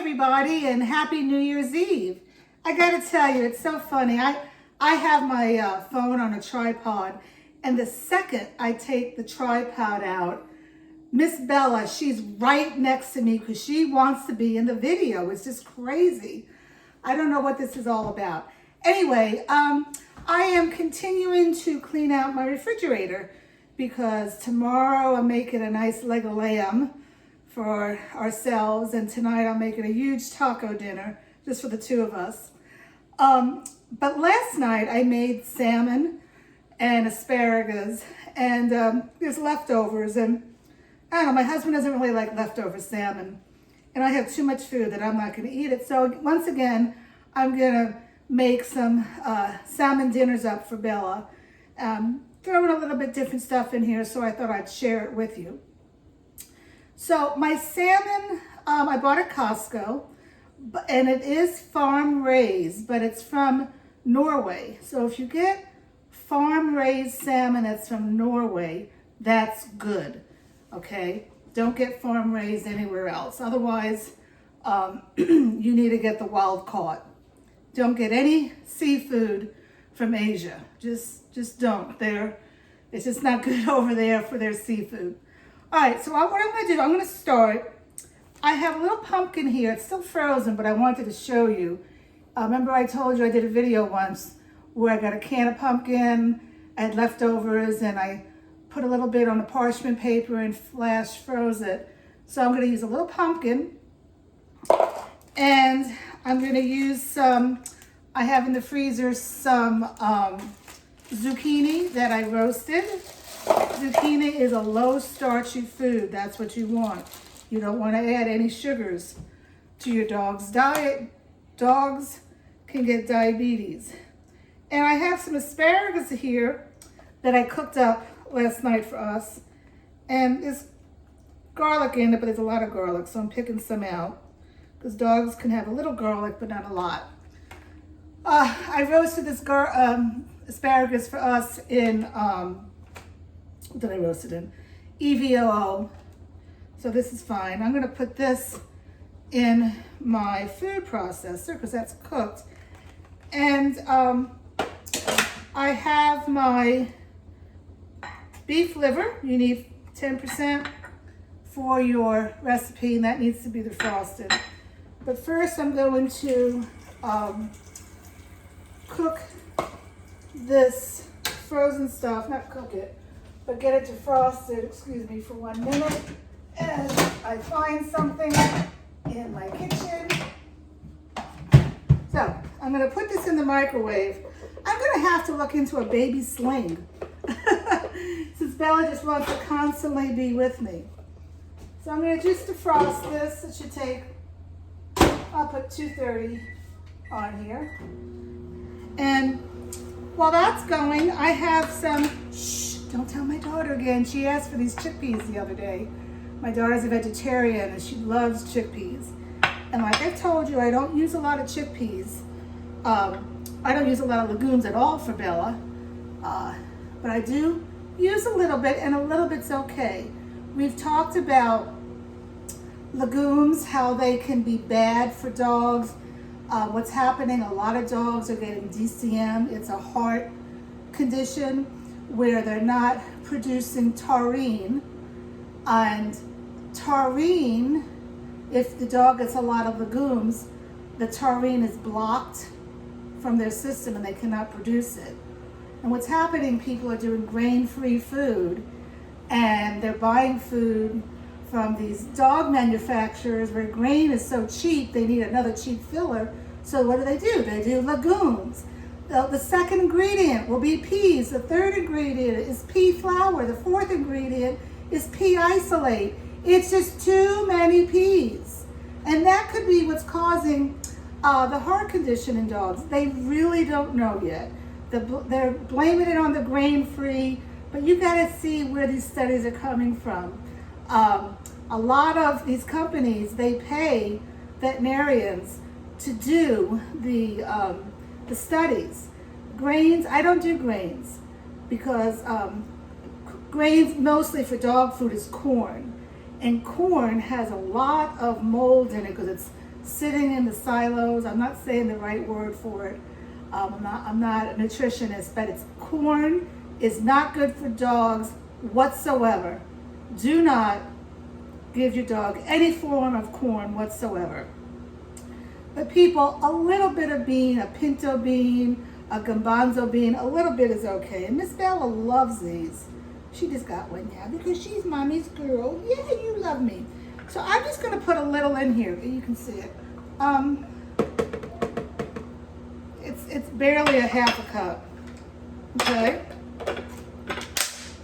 everybody, and happy New Year's Eve. I gotta tell you, it's so funny. I have my phone on a tripod, and the second I take the tripod out, Miss Bella, she's right next to me because she wants to be in the video. It's just crazy. I don't know what this is all about. Anyway, I am continuing to clean out my refrigerator because tomorrow I'm making a nice leg of lamb for ourselves, and tonight I'm making a huge taco dinner just for the two of us. But last night I made salmon and asparagus, and there's leftovers, and I don't know, my husband doesn't really like leftover salmon, and I have too much food that I'm not going to eat it. So once again, I'm going to make some salmon dinners up for Bella. Throwing a little bit different stuff in here, so I thought I'd share it with you. So my salmon, I bought at Costco, and it is farm raised, but it's from Norway. So if you get farm raised salmon that's from Norway, that's good, okay? Don't get farm raised anywhere else. Otherwise, you need to get the wild caught. Don't get any seafood from Asia. Just don't. It's just not good over there for their seafood. All right, so what I'm going to do, I'm going to start. I have a little pumpkin here. It's still frozen, but I wanted to show you. Remember I told you I did a video once where I got a can of pumpkin, I had leftovers, and I put a little bit on the parchment paper and flash froze it. So I'm going to use a little pumpkin, and I'm going to use some, I have in the freezer some zucchini that I roasted. Zucchini is a low starchy food. That's what you want. You don't want to add any sugars to your dog's diet. Dogs can get diabetes. And I have some asparagus here that I cooked up last night for us. And there's garlic in it, but there's a lot of garlic, so I'm picking some out because dogs can have a little garlic, but not a lot. I roasted this asparagus for us in, what did I roast it in? EVOO. So this is fine. I'm going to put this in my food processor because that's cooked. And I have my beef liver. You need 10% for your recipe, and that needs to be defrosted. But first I'm going to cook this frozen stuff, not cook it, but get it defrosted, excuse me, for 1 minute. And I find something in my kitchen. So I'm going to put this in the microwave. I'm going to have to look into a baby sling since Bella just wants to constantly be with me. So I'm going to just defrost this. It should take, I'll put 230 on here. And while that's going, I have some, shh, don't tell my daughter again. She asked for these chickpeas the other day. My daughter's a vegetarian and she loves chickpeas. And like I've told you, I don't use a lot of chickpeas. I don't use a lot of legumes at all for Bella. But I do use a little bit, and a little bit's okay. We've talked about legumes, how they can be bad for dogs. What's happening, a lot of dogs are getting DCM. It's a heart condition where they're not producing taurine. And taurine, if the dog gets a lot of legumes, the taurine is blocked from their system and they cannot produce it. And what's happening, people are doing grain-free food, and they're buying food from these dog manufacturers where grain is so cheap, they need another cheap filler. So what do? They do legumes. The second ingredient will be peas. The third ingredient is pea flour. The fourth ingredient is pea isolate. It's just too many peas. And that could be what's causing the heart condition in dogs. They really don't know yet. They're blaming it on the grain-free, but you gotta see where these studies are coming from. A lot of these companies, they pay veterinarians to do the studies. Grains, I don't do grains because grains mostly for dog food is corn. And corn has a lot of mold in it because it's sitting in the silos. I'm not saying the right word for it. I'm not a nutritionist, but corn is not good for dogs whatsoever. Do not give your dog any form of corn whatsoever. But people, a little bit of bean, a pinto bean, a garbanzo bean, a little bit is okay. And Miss Bella loves these. She just got one now because she's mommy's girl. Yeah, you love me. So I'm just going to put a little in here. You can see it. It's barely a half a cup. Okay.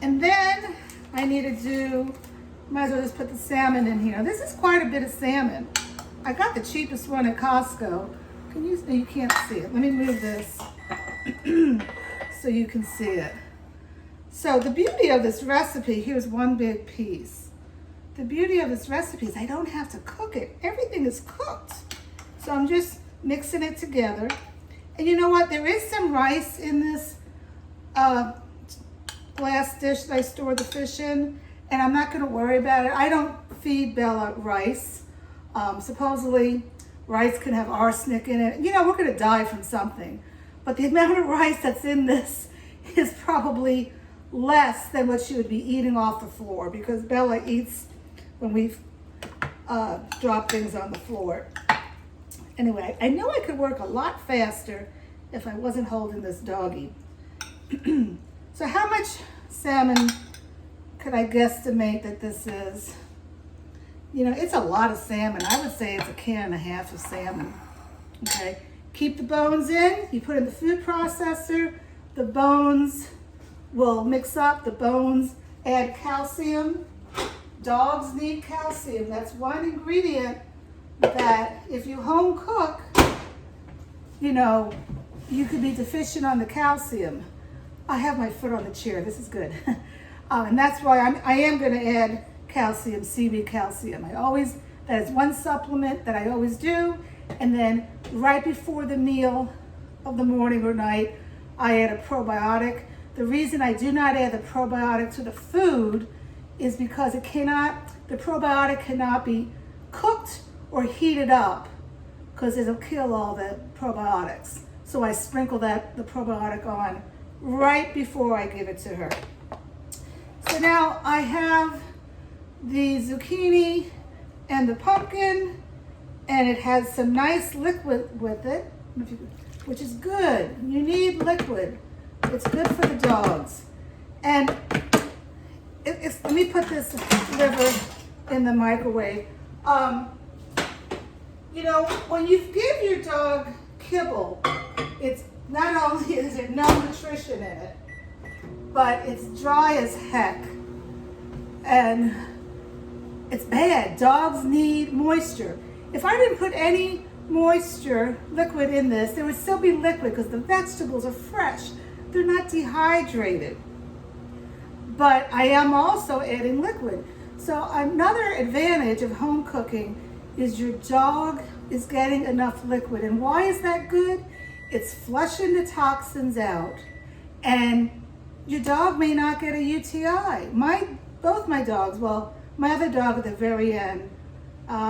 And then I need to might as well just put the salmon in here. This is quite a bit of salmon. I got the cheapest one at Costco. You can't see it. Let me move this so you can see it. So the beauty of this recipe, here's one big piece. The beauty of this recipe is I don't have to cook it. Everything is cooked. So I'm just mixing it together. And you know what? There is some rice in this glass dish that I store the fish in, and I'm not going to worry about it. I don't feed Bella rice. Supposedly, rice can have arsenic in it. You know, we're going to die from something. But the amount of rice that's in this is probably less than what she would be eating off the floor, because Bella eats when we drop things on the floor. Anyway, I know I could work a lot faster if I wasn't holding this doggy. So how much salmon could I guesstimate that this is? You know, it's a lot of salmon. I would say it's 1.5 cans of salmon. Okay, keep the bones in. You put in the food processor. The bones will mix up. The bones add calcium. Dogs need calcium. That's one ingredient that if you home cook, you know, you could be deficient on the calcium. I have my foot on the chair. This is good. And that's why I am going to add calcium, seaweed calcium. That is one supplement that I always do. And then right before the meal of the morning or night, I add a probiotic. The reason I do not add the probiotic to the food is because the probiotic cannot be cooked or heated up, because it'll kill all the probiotics. So I sprinkle the probiotic on right before I give it to her. So now I have the zucchini and the pumpkin, and it has some nice liquid with it, which is good. You need liquid. It's good for the dogs. And let me put this liver in the microwave. You know, when you give your dog kibble, it's not only is there no nutrition in it, but it's dry as heck. And it's bad. Dogs need moisture. If I didn't put any moisture, liquid in this, there would still be liquid because the vegetables are fresh. They're not dehydrated. But I am also adding liquid. So another advantage of home cooking is your dog is getting enough liquid. And why is that good? It's flushing the toxins out. And your dog may not get a UTI. Both my dogs, well, my other dog at the very end,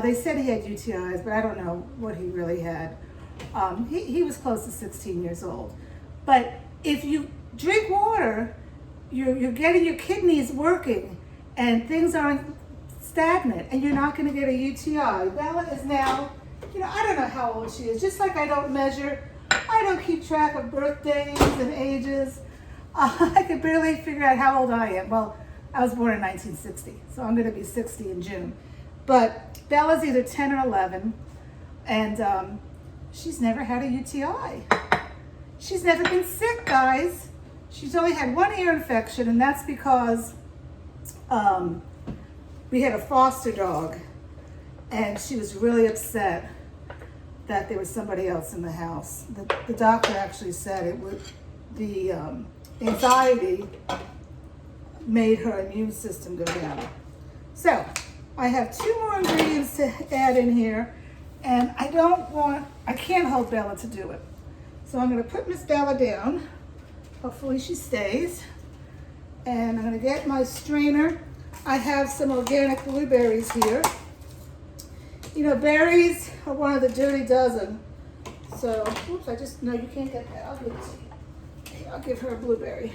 they said he had UTIs, but I don't know what he really had. He was close to 16 years old. But if you drink water, you're getting your kidneys working, and things aren't stagnant, and you're not going to get a UTI. Bella is now, you know, I don't know how old she is. Just like I don't keep track of birthdays and ages. I can barely figure out how old I am. Well, I was born in 1960, so I'm going to be 60 in June. But Bella's either 10 or 11, and she's never had a UTI. She's never been sick, guys. She's only had one ear infection, and that's because we had a foster dog, and she was really upset that there was somebody else in the house. The doctor actually said it would, the anxiety made her immune system go down. So I have 2 more ingredients to add in here, and I can't hold Bella to do it. So I'm going to put Miss Bella down. Hopefully she stays. And I'm going to get my strainer. I have some organic blueberries here. You know, berries are one of the dirty dozen. So, oops, no, you can't get that. I'll give it to you. Okay, I'll give her a blueberry.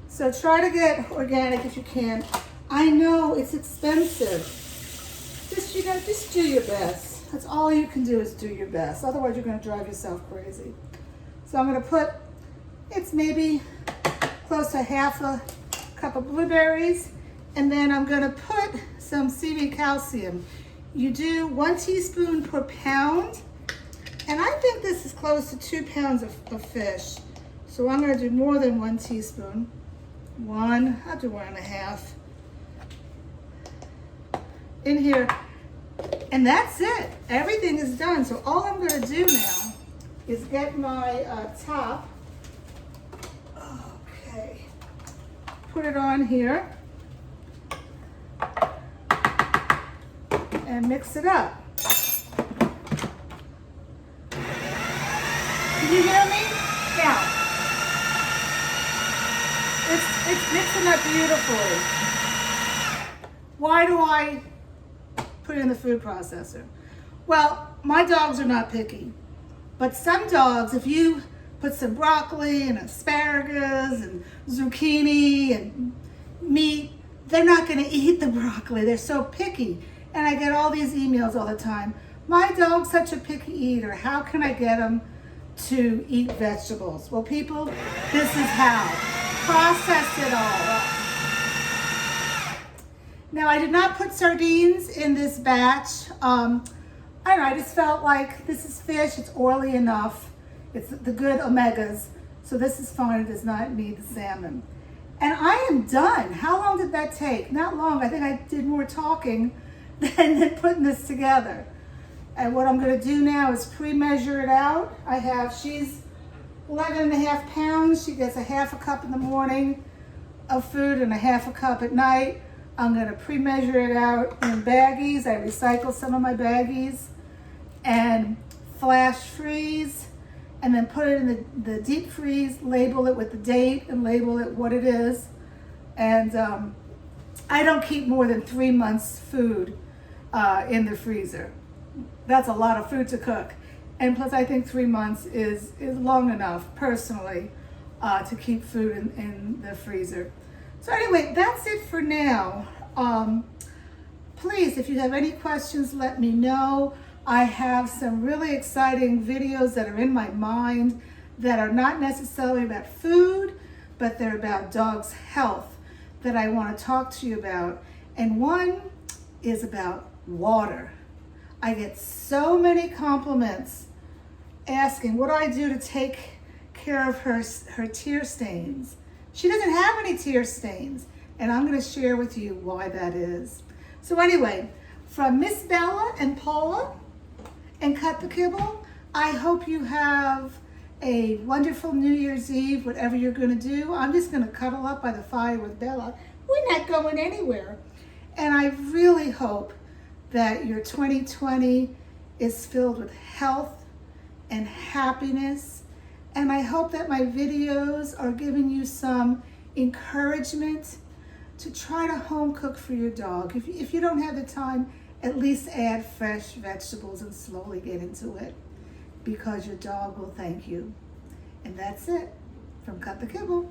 So try to get organic if you can. I know it's expensive. Just do your best. That's all you can do is do your best. Otherwise, you're going to drive yourself crazy. So I'm going to put, it's maybe close to half a cup of blueberries. And then I'm going to put some seaweed calcium. You do 1 teaspoon per pound. And I think this is close to 2 pounds of fish. So I'm going to do more than 1 teaspoon. I'll do 1.5 in here. And that's it. Everything is done. So all I'm going to do now is get my top. Okay. Put it on here. And mix it up. Can you hear me? Yeah. It's mixing up beautifully. Why do I put it in the food processor? Well, my dogs are not picky. But some dogs, if you put some broccoli and asparagus and zucchini and meat, they're not going to eat the broccoli. They're so picky. And I get all these emails all the time. My dog's such a picky eater. How can I get him to eat vegetables? Well, people, this is how. Process it all. Now, I did not put sardines in this batch. I don't know, I just felt like this is fish. It's oily enough. It's the good omegas. So this is fine. It does not need the salmon. And I am done. How long did that take? Not long. I think I did more talking than putting this together. And what I'm going to do now is pre-measure it out. She's 11.5 pounds. She gets 1/2 cup in the morning of food and 1/2 cup at night. I'm going to pre-measure it out in baggies. I recycle some of my baggies and flash freeze, and then put it in the deep freeze, label it with the date and label it what it is. And I don't keep more than 3 months food in the freezer. That's a lot of food to cook. And plus I think 3 months is long enough personally to keep food in the freezer. So anyway, that's it for now. Please, if you have any questions, let me know. I have some really exciting videos that are in my mind that are not necessarily about food, but they're about dogs' health that I want to talk to you about. And one is about water. I get so many compliments asking what do I do to take care of her tear stains. She doesn't have any tear stains, and I'm going to share with you why that is. So anyway, from Miss Bella and Paula and Cut the Kibble, I hope you have a wonderful New Year's Eve, whatever you're going to do. I'm just going to cuddle up by the fire with Bella. We're not going anywhere. And I really hope that your 2020 is filled with health and happiness. And I hope that my videos are giving you some encouragement to try to home cook for your dog. If you don't have the time, at least add fresh vegetables and slowly get into it, because your dog will thank you. And that's it from Cut the Kibble.